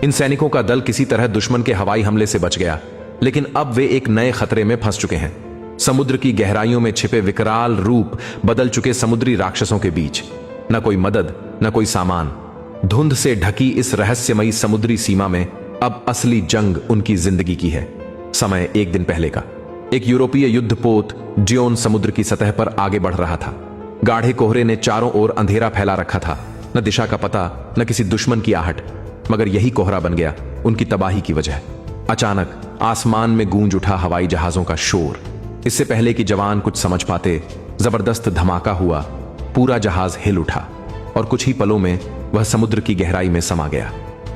इन सैनिकों का दल किसी तरह दुश्मन के हवाई हमले से बच गया, लेकिन अब वे एक नए खतरे में फंस चुके हैं। समुद्र की गहराइयों में छिपे विकराल रूप बदल चुके समुद्री राक्षसों के बीच न कोई मदद, न कोई सामान। धुंध से ढकी इस रहस्यमयी समुद्री सीमा में अब असली जंग उनकी जिंदगी की है। समय एक दिन पहले का। एक यूरोपीय युद्धपोत ड्योन समुद्र की सतह पर आगे बढ़ रहा था। गाढ़े कोहरे ने चारों ओर अंधेरा फैला रखा था, न दिशा का पता, न किसी दुश्मन की आहट। मगर यही कोहरा बन गया उनकी तबाही की वजह। अचानक आसमान में गूंज उठा हवाई जहाजों का शोर। इससे पहले कि जवान कुछ समझ पाते, जबरदस्त धमाका हुआ। पूरा जहाज हिल उठा और कुछ ही पलों में वह समुद्र की गहराई में समा गया।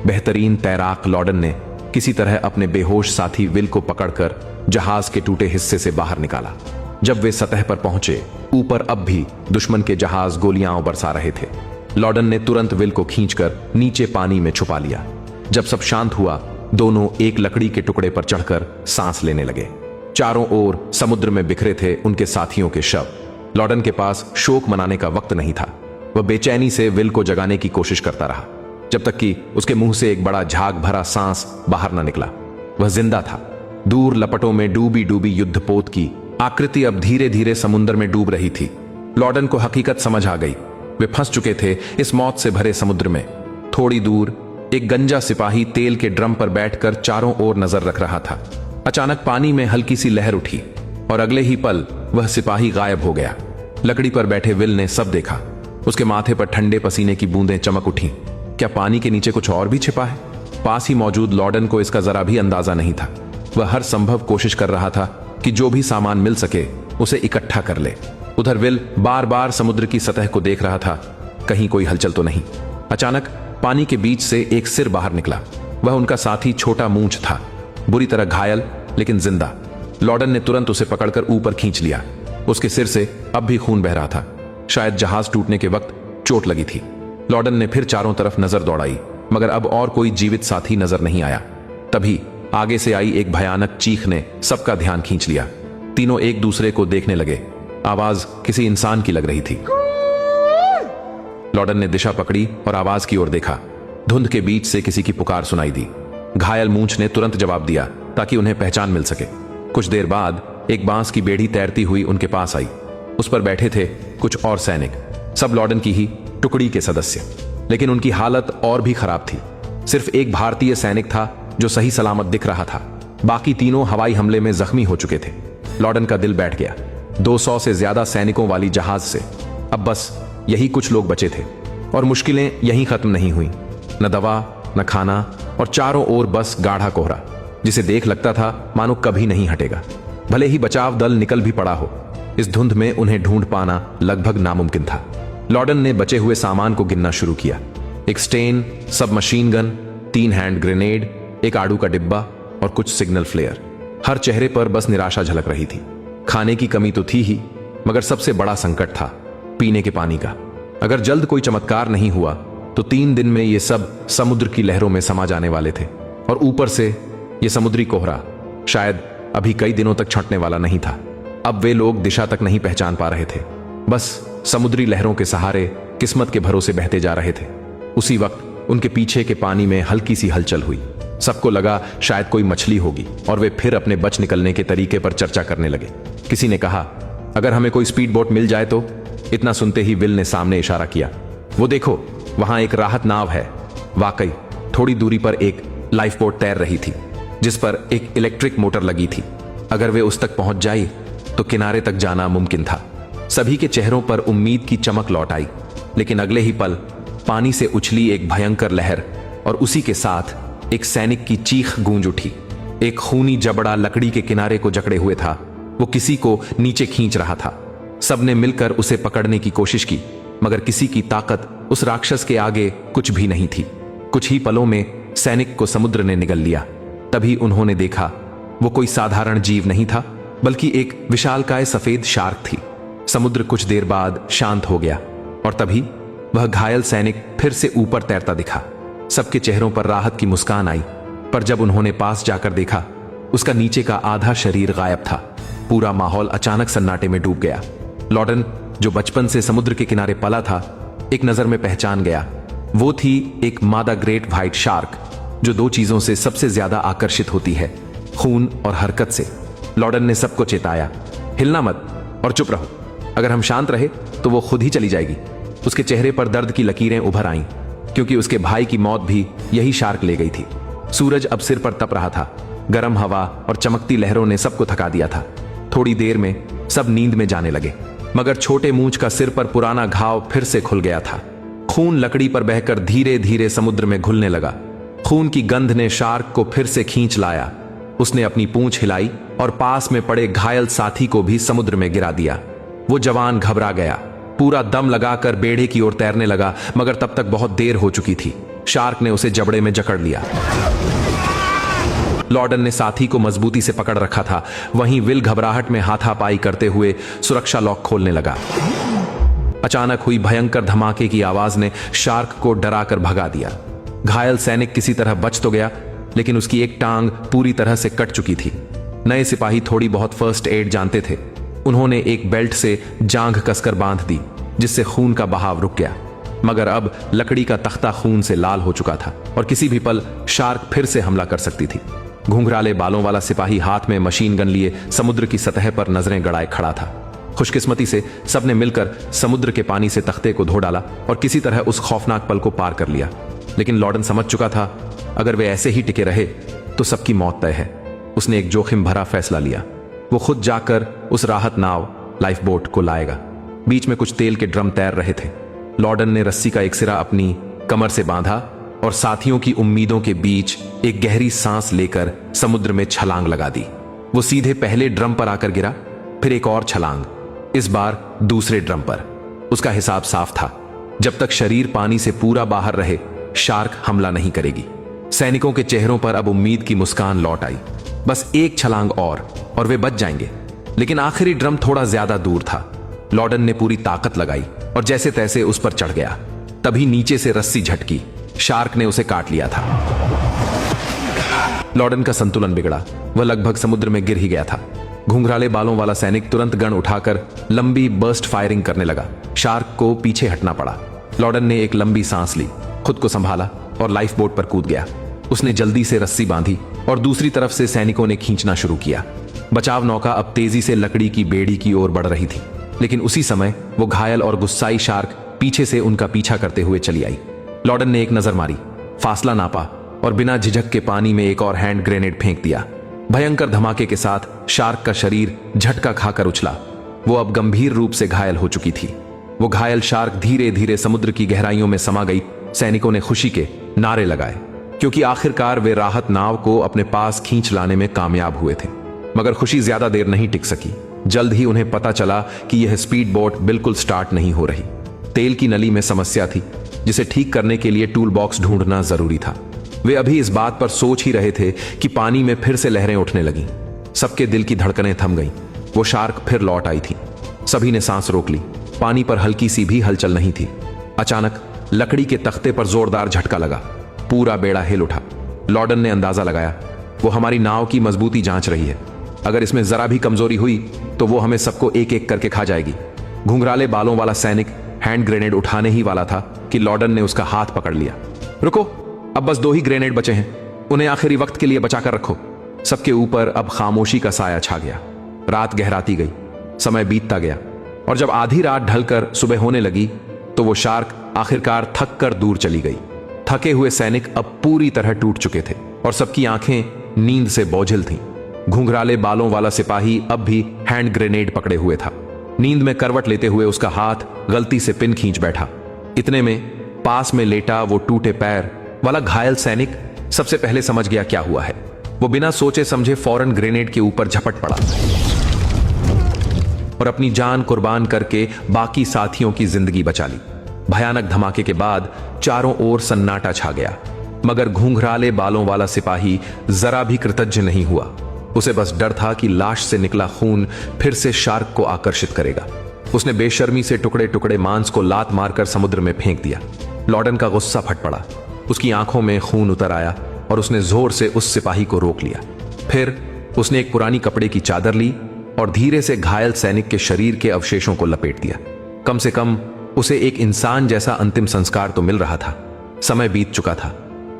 बेहतरीन तैराक लॉर्डन ने किसी तरह अपने बेहोश साथी विल को पकड़कर जहाज के टूटे हिस्से से बाहर निकाला। जब वे सतह पर पहुंचे, ऊपर अब भी दुश्मन के जहाज गोलियां बरसा रहे थे। लॉर्डन ने तुरंत विल को खींचकर नीचे पानी में छुपा लिया। जब सब शांत हुआ, दोनों एक लकड़ी के टुकड़े पर चढ़कर सांस लेने लगे। चारों ओर समुद्र में बिखरे थे उनके साथियों के शव। लॉर्डन के पास शोक मनाने का वक्त नहीं था। वह बेचैनी से विल को जगाने की कोशिश करता रहा, जब तक कि उसके मुंह से एक बड़ा झाग भरा सांस बाहर न निकला। वह जिंदा था। दूर लपटों में डूबी डूबी युद्धपोत की आकृति अब धीरे धीरे समुद्र में डूब रही थी। लॉर्डन को हकीकत समझ आ गई। वे फंस चुके थे इस मौत से भरे समुद्र में। थोड़ी दूर एक गंजा सिपाही तेल के ड्रम पर बैठकर चारों ओर नजर रख रहा था। अचानक पानी में हल्की सी लहर उठी और अगले ही पल वह सिपाही गायब हो गया। लकड़ी पर बैठे विल ने सब देखा। उसके माथे पर ठंडे पसीने की बूंदें चमक उठी। क्या पानी के नीचे कुछ और भी छिपा है? पास ही मौजूद लॉर्डन को इसका जरा भी अंदाजा नहीं था। वह हर संभव कोशिश कर रहा था कि जो भी सामान मिल सके उसे इकट्ठा कर ले। उधर विल बार बार समुद्र की सतह को देख रहा था, कहीं कोई हलचल तो नहीं। अचानक पानी के बीच से एक सिर बाहर निकला। वह उनका साथी छोटा मूंछ था, बुरी तरह घायल लेकिन जिंदा। लॉर्डन ने तुरंत उसे पकड़कर ऊपर खींच लिया। उसके सिर से अब भी खून बह रहा था। शायद जहाज टूटने के वक्त चोट लगी थी। लॉर्डन ने फिर चारों तरफ नजर दौड़ाई, मगर अब और कोई जीवित साथी नजर नहीं आया। तभी आगे से आई एक भयानक चीख ने सबका ध्यान खींच लिया। तीनों एक दूसरे को देखने लगे। आवाज किसी इंसान की लग रही थी। लॉर्डन ने दिशा पकड़ी और आवाज की ओर देखा। धुंध के बीच से किसी की पुकार सुनाई दी। घायल मूंछ ने तुरंत जवाब दिया ताकि उन्हें पहचान मिल सके। कुछ देर बाद एक बांस की बेड़ी तैरती हुई उनके पास आई। उस पर बैठे थे कुछ और सैनिक, सब लॉर्डन की ही टुकड़ी के सदस्य। लेकिन उनकी हालत और भी खराब थी। सिर्फ एक भारतीय सैनिक था जो सही सलामत दिख रहा था। बाकी तीनों हवाई हमले में जख्मी हो चुके थे। लॉर्डन का दिल बैठ गया। 200 से ज्यादा सैनिकों वाली जहाज से अब बस यही कुछ लोग बचे थे और मुश्किलें यहीं खत्म नहीं हुई। न दवा, न खाना और चारों ओर बस गाढ़ा कोहरा, जिसे देख लगता था मानो कभी नहीं हटेगा। भले ही बचाव दल निकल भी पड़ा हो, इस धुंध में उन्हें ढूंढ पाना लगभग नामुमकिन था। लॉर्डन ने बचे हुए सामान को गिनना शुरू किया। एक स्टेन, सब मशीन गन, 3 हैंड ग्रेनेड, एक आड़ू का डिब्बा और कुछ सिग्नल फ्लेयर। हर चेहरे पर बस निराशा झलक रही थी। खाने की कमी तो थी ही, मगर सबसे बड़ा संकट था पीने के पानी का। अगर जल्द कोई चमत्कार नहीं हुआ तो 3 दिन में ये सब समुद्र की लहरों में समा जाने वाले थे। और ऊपर से ये समुद्री कोहरा शायद अभी कई दिनों तक छंटने वाला नहीं था। अब वे लोग दिशा तक नहीं पहचान पा रहे थे, बस समुद्री लहरों के सहारे किस्मत के भरोसे बहते जा रहे थे। उसी वक्त उनके पीछे के पानी में हल्की सी हलचल हुई। सबको लगा शायद कोई मछली होगी और वे फिर अपने बच निकलने के तरीके पर चर्चा करने लगे। किसी ने कहा, अगर हमें कोई स्पीड बोट मिल जाए तो। इतना सुनते ही विल ने सामने इशारा किया। वो देखो, वहां एक राहत नाव है। वाकई थोड़ी दूरी पर एक लाइफ बोट तैर रही थी, जिस पर एक इलेक्ट्रिक मोटर लगी थी। अगर वे उस तक पहुंच जाए तो किनारे तक जाना मुमकिन था। सभी के चेहरों पर उम्मीद की चमक लौट आई। लेकिन अगले ही पल पानी से उछली एक भयंकर लहर और उसी के साथ एक सैनिक की चीख गूंज उठी। एक खूनी जबड़ा लकड़ी के किनारे को जकड़े हुए था। वो किसी को नीचे खींच रहा था। सबने मिलकर उसे पकड़ने की कोशिश की, मगर किसी की ताकत उस राक्षस के आगे कुछ भी नहीं थी। कुछ ही पलों में सैनिक को समुद्र ने निगल लिया। तभी उन्होंने देखा, वो कोई साधारण जीव नहीं था, बल्कि एक विशालकाय सफेद शार्क थी। समुद्र कुछ देर बाद शांत हो गया और तभी वह घायल सैनिक फिर से ऊपर तैरता दिखा। सबके चेहरों पर राहत की मुस्कान आई, पर जब उन्होंने पास जाकर देखा, उसका नीचे का आधा शरीर गायब था। पूरा माहौल अचानक सन्नाटे में डूब गया। लॉर्डन, जो बचपन से समुद्र के किनारे पला था, एक नजर में पहचान गया। वो थी एक मादा ग्रेट व्हाइट शार्क, जो दो चीजों से सबसे ज्यादा आकर्षित होती है, खून और हरकत से। लॉर्डन ने सबको चेताया, हिलना मत और चुप रहो। अगर हम शांत रहे तो वो खुद ही चली जाएगी। उसके चेहरे पर दर्द की लकीरें उभर आईं, क्योंकि उसके भाई की मौत भी यही शार्क ले गई थी। सूरज अब सिर पर तप रहा था। गर्म हवा और चमकती लहरों ने सबको थका दिया था। थोड़ी देर में सब नींद में जाने लगे, मगर छोटे मूंछ का सिर पर पुराना घाव फिर से खुल गया था। खून लकड़ी पर बहकर धीरे धीरे समुद्र में घुलने लगा। खून की गंध ने शार्क को फिर से खींच लाया। उसने अपनी पूंछ हिलाई और पास में पड़े घायल साथी को भी समुद्र में गिरा दिया। वो जवान घबरा गया, पूरा दम लगाकर बेड़े की ओर तैरने लगा, मगर तब तक बहुत देर हो चुकी थी। शार्क ने उसे जबड़े में जकड़ लिया। लॉर्डन ने साथी को मजबूती से पकड़ रखा था। वहीं विल घबराहट में हाथापाई करते हुए सुरक्षा लॉक खोलने लगा। अचानक हुई भयंकर धमाके की आवाज ने शार्क को डराकर भगा दिया। घायल सैनिक किसी तरह बच तो गया, लेकिन उसकी एक टांग पूरी तरह से कट चुकी थी। नए सिपाही थोड़ी बहुत फर्स्ट एड जानते थे। उन्होंने एक बेल्ट से जांघ कसकर बांध दी, जिससे खून का बहाव रुक गया। मगर अब लकड़ी का तख्ता खून से लाल हो चुका था और किसी भी पल शार्क फिर से हमला कर सकती थी। घुंघराले बालों वाला सिपाही हाथ में मशीन गन लिए समुद्र की सतह पर नजरें गड़ाए खड़ा था। खुशकिस्मती से सबने मिलकर समुद्र के पानी से तख्ते को धो डाला और किसी तरह उस खौफनाक पल को पार कर लिया। लेकिन लॉर्डन समझ चुका था, अगर वे ऐसे ही टिके रहे तो सबकी मौत तय है। उसने एक जोखिम भरा फैसला लिया। वो खुद जाकर उस राहत नाव लाइफ बोट को लाएगा। बीच में कुछ तेल के ड्रम तैर रहे थे। लॉर्डन ने रस्सी का एक सिरा अपनी कमर से बांधा और साथियों की उम्मीदों के बीच एक गहरी सांस लेकर समुद्र में छलांग लगा दी। वो सीधे पहले ड्रम पर आकर गिरा, फिर एक और छलांग, इस बार दूसरे ड्रम पर। उसका हिसाब साफ था, जब तक शरीर पानी से पूरा बाहर रहे शार्क हमला नहीं करेगी। सैनिकों के चेहरों पर अब उम्मीद की मुस्कान लौट आई। बस एक छलांग और वे बच जाएंगे। लेकिन आखिरी ड्रम थोड़ा ज्यादा दूर था। लॉर्डन ने पूरी ताकत लगाई और जैसे तैसे उस पर चढ़ गया। तभी नीचे से रस्सी झटकी। शार्क ने उसे काट लिया था। लॉर्डन का संतुलन बिगड़ा। वह लगभग समुद्र में गिर ही गया था। घुंघराले बालों वाला सैनिक तुरंत गन उठाकर लंबी बर्स्ट फायरिंग करने लगा। शार्क को पीछे हटना पड़ा। लॉर्डन ने एक लंबी सांस ली, खुद को संभाला और लाइफ बोट पर कूद गया। उसने जल्दी से रस्सी बांधी और दूसरी तरफ से सैनिकों ने खींचना शुरू किया। बचाव नौका अब तेजी से लकड़ी की बेड़ी की ओर बढ़ रही थी, लेकिन उसी समय वो घायल और गुस्साई शार्क पीछे से उनका पीछा करते हुए चली आई। लॉर्डन ने एक नजर मारी, फासला नापा और बिना झिझक के पानी में एक और हैंड ग्रेनेड फेंक दिया। भयंकर धमाके के साथ शार्क का शरीर झटका खाकर उछला। वो अब गंभीर रूप से घायल हो चुकी थी। वो घायल शार्क धीरे धीरे समुद्र की गहराइयों में समा गई। सैनिकों ने खुशी के नारे लगाए, क्योंकि आखिरकार वे राहत नाव को अपने पास खींच लाने में कामयाब हुए थे। मगर खुशी ज्यादा देर नहीं टिक सकी। जल्द ही उन्हें पता चला कि यह स्पीड बोट बिल्कुल स्टार्ट नहीं हो रही। तेल की नली में समस्या थी, जिसे ठीक करने के लिए टूल बॉक्स ढूंढना जरूरी था। वे अभी इस बात पर सोच ही रहे थे कि पानी में फिर से लहरें उठने लगीं। सबके दिल की धड़कनें थम गईं। वो शार्क फिर लौट आई थी। सभी ने सांस रोक ली। पानी पर हल्की सी भी हलचल नहीं थी। अचानक लकड़ी के तख्ते पर जोरदार झटका लगा। पूरा बेड़ा हिल उठा। लॉर्डन ने अंदाजा लगाया, वो हमारी नाव की मजबूती जांच रही है। अगर इसमें जरा भी कमजोरी हुई तो वो हमें सबको एक एक करके खा जाएगी। घुंघराले बालों वाला सैनिक हैंड ग्रेनेड उठाने ही वाला था कि लॉर्डन ने उसका हाथ पकड़ लिया। रुको, अब बस 2 ही ग्रेनेड बचे हैं, उन्हें आखिरी वक्त के लिए बचाकर रखो। सबके ऊपर अब खामोशी का साया छा गया। रात गहराती गई, समय बीतता गया और जब आधी रात ढलकर सुबह होने लगी तो वो शार्क आखिरकार थक कर दूर चली गई। थके हुए सैनिक अब पूरी तरह टूट चुके थे और सबकी आंखें नींद से बोझिल थीं। घुंघराले बालों वाला सिपाही अब भी हैंड ग्रेनेड पकड़े हुए था। नींद में करवट लेते हुए उसका हाथ गलती से पिन खींच बैठा। इतने में पास में लेटा वो टूटे पैर वाला घायल सैनिक सबसे पहले समझ गया क्या हुआ है। वो बिना सोचे समझे फौरन ग्रेनेड के ऊपर झपट पड़ा और अपनी जान कुर्बान करके बाकी साथियों की जिंदगी बचा ली। भयानक धमाके के बाद चारों ओर सन्नाटा छा गया, मगर घुंघराले बालों वाला सिपाही जरा भी कृतज्ञ नहीं हुआ। उसे बस डर था कि लाश से निकला खून फिर से शार्क को आकर्षित करेगा। उसने बेशर्मी से टुकड़े टुकड़े मांस को लात मारकर समुद्र में फेंक दिया। लॉर्डन का गुस्सा फट पड़ा। उसकी आंखों में खून उतर आया और उसने जोर से उस सिपाही को रोक लिया। फिर उसने एक पुरानी कपड़े की चादर ली और धीरे से घायल सैनिक के शरीर के अवशेषों को लपेट दिया। कम से कम उसे एक इंसान जैसा अंतिम संस्कार तो मिल रहा था। समय बीत चुका था।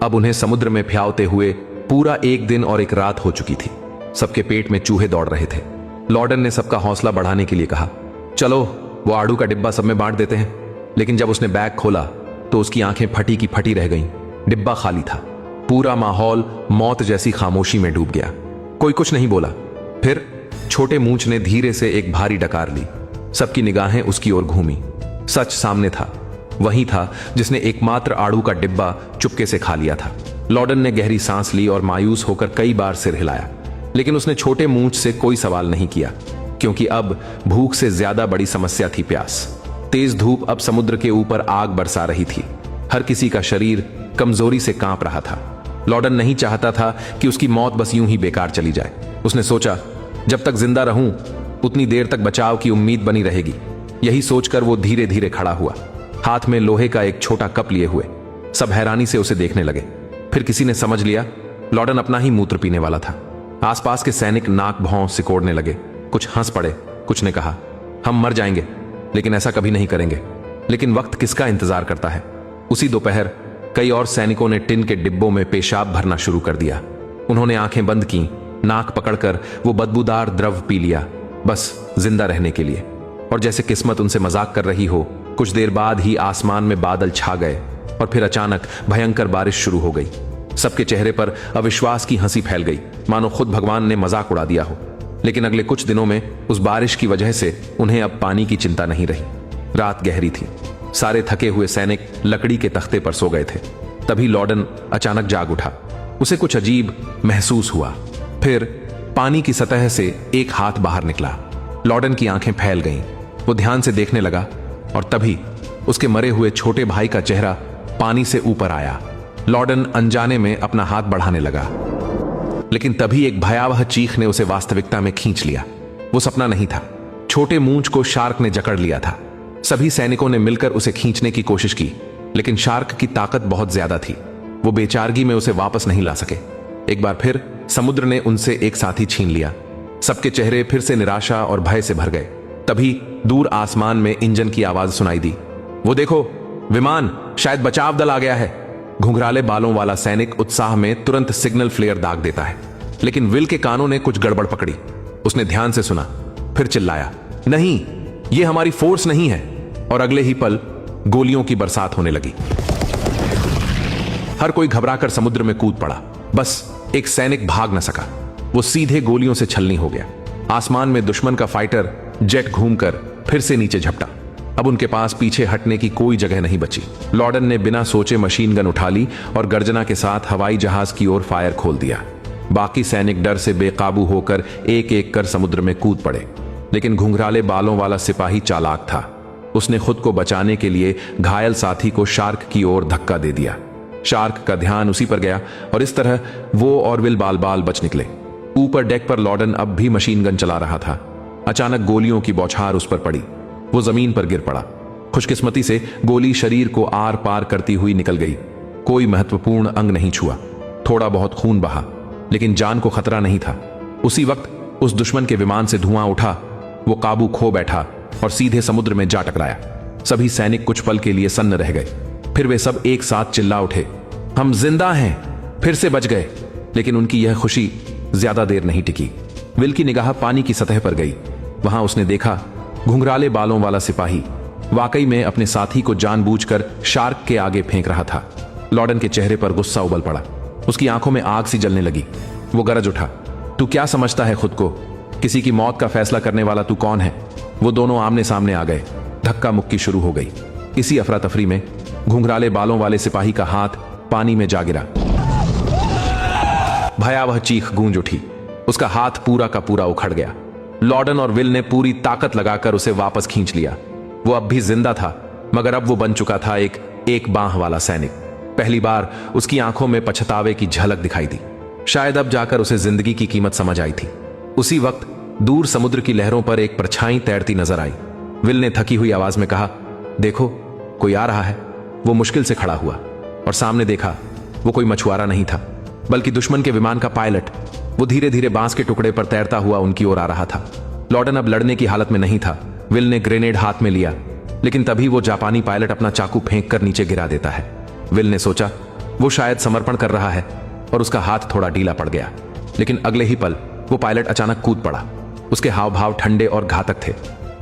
अब उन्हें समुद्र में फ्यावते हुए पूरा एक दिन और एक रात हो चुकी थी। सबके पेट में चूहे दौड़ रहे थे। लॉर्डन ने सबका हौसला बढ़ाने के लिए कहा, चलो वो आड़ू का डिब्बा सब में बांट देते हैं। लेकिन जब उसने बैग खोला तो उसकी आंखें फटी की फटी रह गईं। डिब्बा खाली था। पूरा माहौल मौत जैसी खामोशी में डूब गया। कोई कुछ नहीं बोला। फिर छोटे मूंछ ने धीरे से एक भारी डकार ली। सबकी निगाहें उसकी ओर घूमी। सच सामने था। वही था जिसने एकमात्र आड़ू का डिब्बा चुपके से खा लिया था। लॉर्डन ने गहरी सांस ली और मायूस होकर कई बार सिर हिलाया, लेकिन उसने छोटे मूंछ से कोई सवाल नहीं किया, क्योंकि अब भूख से ज्यादा बड़ी समस्या थी प्यास। तेज धूप अब समुद्र के ऊपर आग बरसा रही थी। हर किसी का शरीर कमजोरी से कांप रहा था। लॉर्डन नहीं चाहता था कि उसकी मौत बस यूं ही बेकार चली जाए। उसने सोचा, जब तक जिंदा रहूं उतनी देर तक बचाव की उम्मीद बनी रहेगी। यही सोचकर वो धीरे धीरे खड़ा हुआ, हाथ में लोहे का एक छोटा कप लिए हुए। सब हैरानी से उसे देखने लगे। फिर किसी ने समझ लिया लॉर्डन अपना ही मूत्र पीने वाला था। आसपास के सैनिक नाक भौं सिकोड़ने लगे। कुछ हंस पड़े, कुछ ने कहा, हम मर जाएंगे, लेकिन ऐसा कभी नहीं करेंगे। लेकिन वक्त किसका इंतजार करता है। उसी दोपहर कई और सैनिकों ने टिन के डिब्बों में पेशाब भरना शुरू कर दिया। उन्होंने आंखें बंद की, नाक पकड़कर वो बदबूदार द्रव पी लिया, बस जिंदा रहने के लिए। और जैसे किस्मत उनसे मजाक कर रही हो, कुछ देर बाद ही आसमान में बादल छा गए और फिर अचानक भयंकर बारिश शुरू हो गई। सबके चेहरे पर अविश्वास की हंसी फैल गई, मानो खुद भगवान ने मजाक उड़ा दिया हो। लेकिन अगले कुछ दिनों में उस बारिश की वजह से उन्हें अब पानी की चिंता नहीं रही। रात गहरी थी। सारे थके हुए सैनिक लकड़ी के तख्ते पर सो गए थे। तभी लॉर्डन अचानक जाग उठा। उसे कुछ अजीब महसूस हुआ। फिर पानी की सतह से एक हाथ बाहर निकला। लॉर्डन की आंखें फैल गईं। वो ध्यान से देखने लगा और तभी उसके मरे हुए छोटे भाई का चेहरा पानी से ऊपर आया। लॉर्डन अनजाने में अपना हाथ बढ़ाने लगा, लेकिन तभी एक भयावह चीख ने उसे वास्तविकता में खींच लिया। वो सपना नहीं था। छोटे मूंछ को शार्क ने जकड़ लिया था। सभी सैनिकों ने मिलकर उसे खींचने की कोशिश की, लेकिन शार्क की ताकत बहुत ज्यादा थी। वो बेचारगी में उसे वापस नहीं ला सके। एक बार फिर समुद्र ने उनसे एक साथी छीन लिया। सबके चेहरे फिर से निराशा और भय से भर गए। तभी दूर आसमान में इंजन की आवाज सुनाई दी। वो देखो, विमान, शायद बचाव दल आ गया है। घुंघराले बालों वाला सैनिक उत्साह में तुरंत सिग्नल फ्लेयर दाग देता है। लेकिन विल के कानों ने कुछ गड़बड़ पकड़ी। उसने ध्यान से सुना, फिर चिल्लाया, नहीं, ये हमारी फोर्स नहीं है। और अगले ही पल गोलियों की बरसात होने लगी। हर कोई घबराकर समुद्र में कूद पड़ा। बस एक सैनिक भाग न सका। वो सीधे गोलियों से छलनी हो गया। आसमान में दुश्मन का फाइटर जेट घूमकर फिर से नीचे झपटा। अब उनके पास पीछे हटने की कोई जगह नहीं बची। लॉर्डन ने बिना सोचे मशीन गन उठा ली और गर्जना के साथ हवाई जहाज की ओर फायर खोल दिया। बाकी सैनिक डर से बेकाबू होकर एक एक कर समुद्र में कूद पड़े। लेकिन घुंघराले बालों वाला सिपाही चालाक था। उसने खुद को बचाने के लिए घायल साथी को शार्क की ओर धक्का दे दिया। शार्क का ध्यान उसी पर गया और इस तरह वो और विल बाल बाल बच निकले। ऊपर डेक पर लॉर्डन अब भी मशीन गन चला रहा था। अचानक गोलियों की बौछार उस पर पड़ी। वो जमीन पर गिर पड़ा। खुशकिस्मती से गोली शरीर को आर पार करती हुई निकल गई। कोई महत्वपूर्ण अंग नहीं छुआ। थोड़ा बहुत खून बहा, लेकिन जान को खतरा नहीं था। उसी वक्त उस दुश्मन के विमान से धुआं उठा। वो काबू खो बैठा और सीधे समुद्र में जा टकराया। सभी सैनिक कुछ पल के लिए सन्न रह गए। फिर वे सब एक साथ चिल्ला उठे, हम जिंदा हैं, फिर से बच गए। लेकिन उनकी यह खुशी ज्यादा देर नहीं टिकी। विल की निगाह पानी की सतह पर गई। वहां उसने देखा घुंघराले बालों वाला सिपाही वाकई में अपने साथी को जानबूझकर शार्क के आगे फेंक रहा था। लॉर्डन के चेहरे पर गुस्सा उबल पड़ा। उसकी आंखों में आग सी जलने लगी। वो गरज उठा, तू क्या समझता है खुद को? किसी की मौत का फैसला करने वाला तू कौन है? वो दोनों आमने सामने आ गए। धक्का मुक्की शुरू हो गई। इसी अफरा तफरी में घुंघराले बालों वाले सिपाही का हाथ पानी में जा गिरा। भयावह चीख गूंज उठी। उसका हाथ पूरा का पूरा उखड़ गया। लॉर्डन और विल ने पूरी ताकत लगाकर उसे वापस खींच लिया। वो अब भी जिंदा था, मगर अब वो बन चुका था एक बांह वाला सैनिक। पहली बार उसकी आंखों में पछतावे की झलक दिखाई दी। शायद अब जाकर उसे जिंदगी की कीमत समझ आई थी। उसी वक्त दूर समुद्र की लहरों पर एक परछाई तैरती नजर आई। विल ने थकी हुई आवाज में कहा, देखो, कोई आ रहा है। वो मुश्किल से खड़ा हुआ और सामने देखा। वो कोई मछुआरा नहीं था, बल्कि दुश्मन के विमान का पायलट। वो धीरे धीरे बांस के टुकड़े पर तैरता हुआ उनकी ओर आ रहा था। लॉर्डन अब लड़ने की हालत में नहीं था। विल ने ग्रेनेड हाथ में लिया, लेकिन तभी वो जापानी पायलट अपना चाकू फेंक कर नीचे गिरा देता है। विल ने सोचा, वो शायद समर्पण कर रहा है और उसका हाथ थोड़ा ढीला पड़ गया। लेकिन अगले ही पल वो पायलट अचानक कूद पड़ा। उसके हाव भाव ठंडे और घातक थे।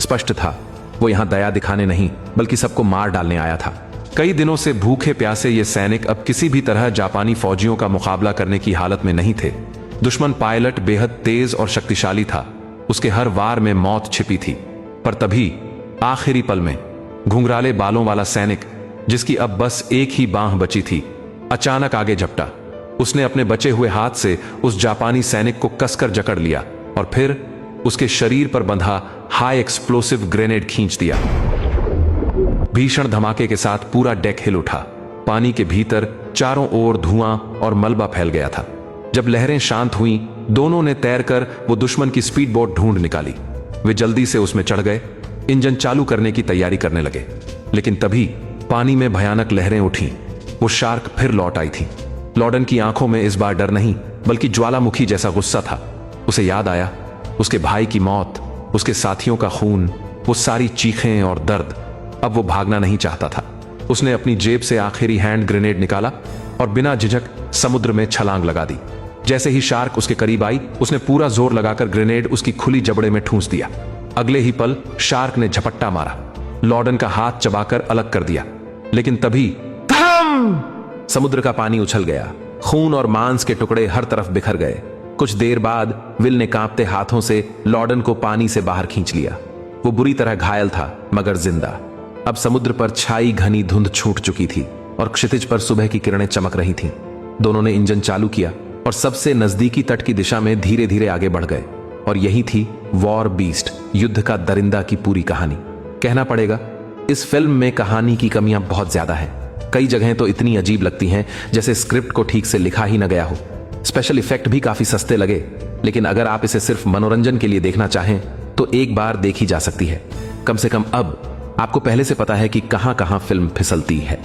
स्पष्ट था वो यहां दया दिखाने नहीं बल्कि सबको मार डालने आया था। कई दिनों से भूखे प्यासे ये सैनिक अब किसी भी तरह जापानी फौजियों का मुकाबला करने की हालत में नहीं थे। दुश्मन पायलट बेहद तेज और शक्तिशाली था। उसके हर वार में मौत छिपी थी। पर तभी आखिरी पल में घुंघराले बालों वाला सैनिक, जिसकी अब बस एक ही बांह बची थी, अचानक आगे झपटा। उसने अपने बचे हुए हाथ से उस जापानी सैनिक को कसकर जकड़ लिया और फिर उसके शरीर पर बंधा हाई एक्सप्लोसिव ग्रेनेड खींच दिया। भीषण धमाके के साथ पूरा डेक हिल उठा। पानी के भीतर चारों ओर धुआं और मलबा फैल गया था। जब लहरें शांत हुईं, दोनों ने तैरकर वो दुश्मन की स्पीड बोट ढूंढ निकाली। वे जल्दी से उसमें चढ़ गए, इंजन चालू करने की तैयारी करने लगे। लेकिन तभी पानी में भयानक लहरें उठीं। वो शार्क फिर लौट आई थी। लॉर्डन की आंखों में इस बार डर नहीं बल्कि ज्वालामुखी जैसा गुस्सा था। उसे याद आया उसके भाई की मौत, उसके साथियों का खून, वो सारी चीखें और दर्द। अब वो भागना नहीं चाहता था। उसने अपनी जेब से आखिरी हैंड ग्रेनेड निकाला और बिना झिझक समुद्र में छलांग लगा दी। जैसे ही शार्क उसके करीब आई, उसने पूरा जोर लगाकर ग्रेनेड उसकी खुली जबड़े में ठूंस दिया। अगले ही पल शार्क ने झपट्टा मारा, लॉर्डन का हाथ चबाकर अलग कर दिया। लेकिन तभी समुद्र का पानी उछल गया। खून और मांस के टुकड़े हर तरफ बिखर गए। कुछ देर बाद विल ने कांपते हाथों से लॉर्डन को पानी से बाहर खींच लिया। वो बुरी तरह घायल था मगर जिंदा। अब समुद्र पर छाई घनी धुंध छूट चुकी थी और क्षितिज पर सुबह की किरणें चमक रही थीं। दोनों ने इंजन चालू किया और सबसे नजदीकी तट की दिशा में धीरे धीरे आगे बढ़ गए। और यही थी वॉर बीस्ट, युद्ध का दरिंदा की पूरी कहानी। कहना पड़ेगा इस फिल्म में कहानी की कमियां बहुत ज्यादा हैं। कई जगहें तो इतनी अजीब लगती हैं जैसे स्क्रिप्ट को ठीक से लिखा ही न गया हो। स्पेशल इफेक्ट भी काफी सस्ते लगे। लेकिन अगर आप इसे सिर्फ मनोरंजन के लिए देखना चाहें तो एक बार देखी जा सकती है। कम से कम अब आपको पहले से पता है कि कहां कहां फिल्म फिसलती है।